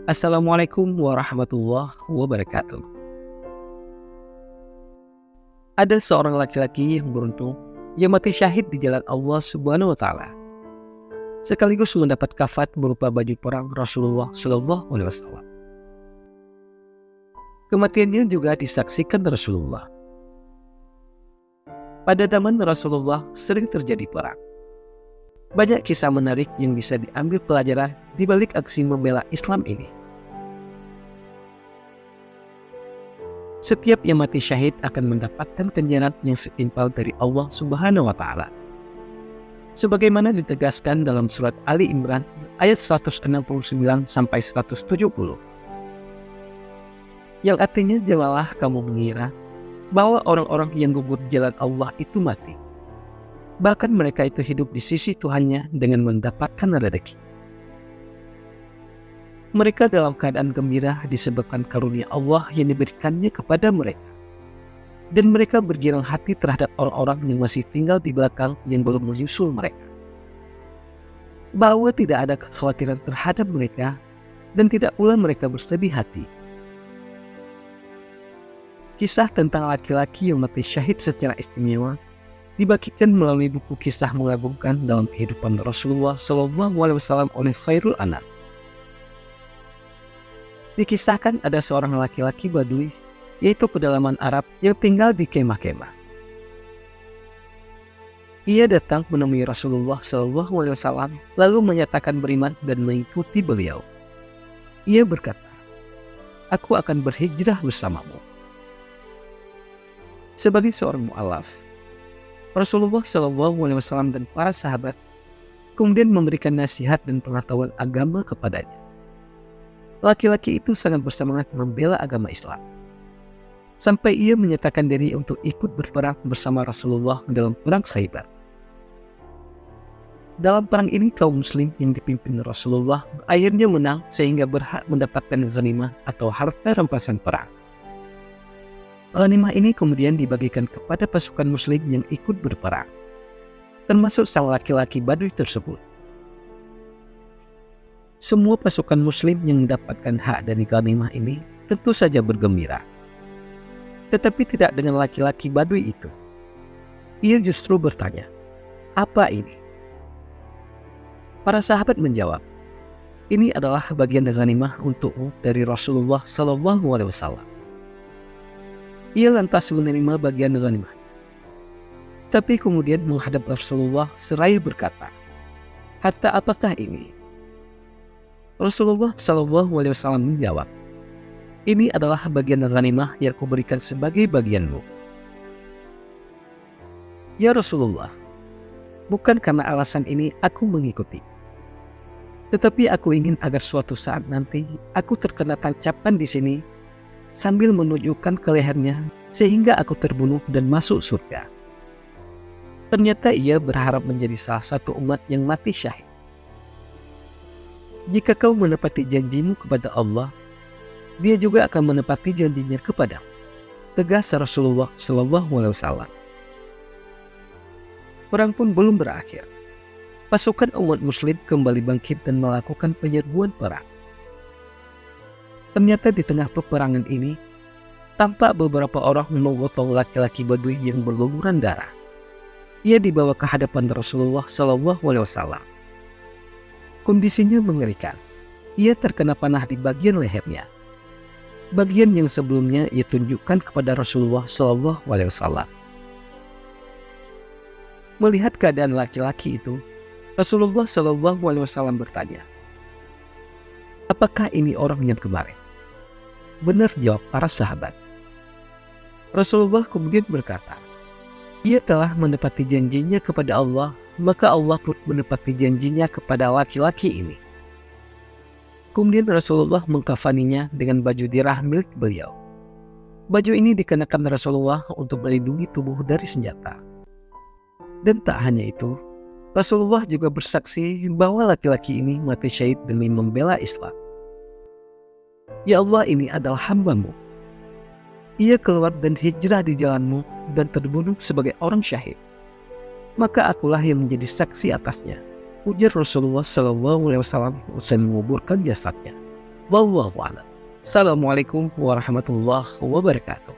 Assalamualaikum warahmatullahi wabarakatuh. Ada seorang laki-laki yang beruntung yang mati syahid di jalan Allah Subhanahu wa taala, sekaligus mendapat kafat berupa baju perang Rasulullah Shallallahu alaihi wasallam. Kematiannya juga disaksikan Rasulullah. Pada zaman Rasulullah sering terjadi perang. Banyak kisah menarik yang bisa diambil pelajaran di balik aksi membela Islam ini. Setiap yang mati syahid akan mendapatkan ganjaran yang setimpal dari Allah Subhanahu wa taala. Sebagaimana ditegaskan dalam surat Ali Imran ayat 169 sampai 170. Yang artinya, janganlah kamu mengira bahwa orang-orang yang gugur di jalan Allah itu mati. Bahkan mereka itu hidup di sisi Tuhannya dengan mendapatkan rezeki. Mereka dalam keadaan gembira disebabkan karunia Allah yang diberikannya kepada mereka. Dan mereka bergirang hati terhadap orang-orang yang masih tinggal di belakang yang belum menyusul mereka. Bahwa tidak ada kekhawatiran terhadap mereka dan tidak pula mereka bersedih hati. Kisah tentang laki-laki yang mati syahid secara istimewa dibagikan melalui buku kisah mengagumkan dalam kehidupan Rasulullah SAW oleh Khairul Anam. Dikisahkan ada seorang laki-laki Badui, yaitu pedalaman Arab yang tinggal di kemah-kemah. Ia datang menemui Rasulullah SAW lalu menyatakan beriman dan mengikuti beliau. Ia berkata, "Aku akan berhijrah bersamamu." Sebagai seorang mu'alaf, Rasulullah SAW dan para sahabat kemudian memberikan nasihat dan pengetahuan agama kepadanya. Laki-laki itu sangat bersemangat membela agama Islam, sampai ia menyatakan diri untuk ikut berperang bersama Rasulullah dalam perang Khaybar. Dalam perang ini kaum muslim yang dipimpin Rasulullah akhirnya menang sehingga berhak mendapatkan ghanimah atau harta rampasan perang. Ghanimah ini kemudian dibagikan kepada pasukan muslim yang ikut berperang, termasuk sang laki-laki Badui tersebut. Semua pasukan muslim yang mendapatkan hak dari ghanimah ini tentu saja bergembira. Tetapi tidak dengan laki-laki Badui itu. Ia justru bertanya, "Apa ini?" Para sahabat menjawab, "Ini adalah bagian ghanimah untukmu dari Rasulullah SAW." Ia lantas menerima bagian ghanimahnya. Tapi kemudian menghadap Rasulullah seraya berkata, "Harta apakah ini?" Rasulullah SAW menjawab, "Ini adalah bagian ghanimah yang kuberikan sebagai bagianmu." "Ya Rasulullah, bukan karena alasan ini aku mengikuti. Tetapi aku ingin agar suatu saat nanti aku terkena tancapan di sini sambil menunjukkan ke lehernya sehingga aku terbunuh dan masuk surga." Ternyata ia berharap menjadi salah satu umat yang mati syahid. Jika kau menepati janjimu kepada Allah, Dia juga akan menepati janjinya kepadamu, tegas Rasulullah SAW. Perang pun belum berakhir. Pasukan umat muslim kembali bangkit dan melakukan penyerbuan perang. Ternyata di tengah peperangan ini, tampak beberapa orang memotong laki-laki Badui yang berlumuran darah. Ia dibawa ke hadapan Rasulullah SAW. Kondisinya mengerikan. Ia terkena panah di bagian lehernya, bagian yang sebelumnya ia tunjukkan kepada Rasulullah SAW. Melihat keadaan laki-laki itu, Rasulullah SAW bertanya, "Apakah ini orang yang kemarin?" "Benar," jawab para sahabat. Rasulullah kemudian berkata, "Ia telah menepati janjinya kepada Allah, maka Allah pun menepati janjinya kepada laki-laki ini." Kemudian Rasulullah mengkafaninya dengan baju dirah milik beliau. Baju ini dikenakan Rasulullah untuk melindungi tubuh dari senjata. Dan tak hanya itu, Rasulullah juga bersaksi bahwa laki-laki ini mati syahid demi membela Islam. "Ya Allah, ini adalah hamba-Mu. Ia keluar dan hijrah di jalan-Mu dan terbunuh sebagai orang syahid. Maka akulah yang menjadi saksi atasnya," ujar Rasulullah SAW usai menguburkan jasadnya. Wallahu a'lam. Assalamualaikum warahmatullahi wabarakatuh.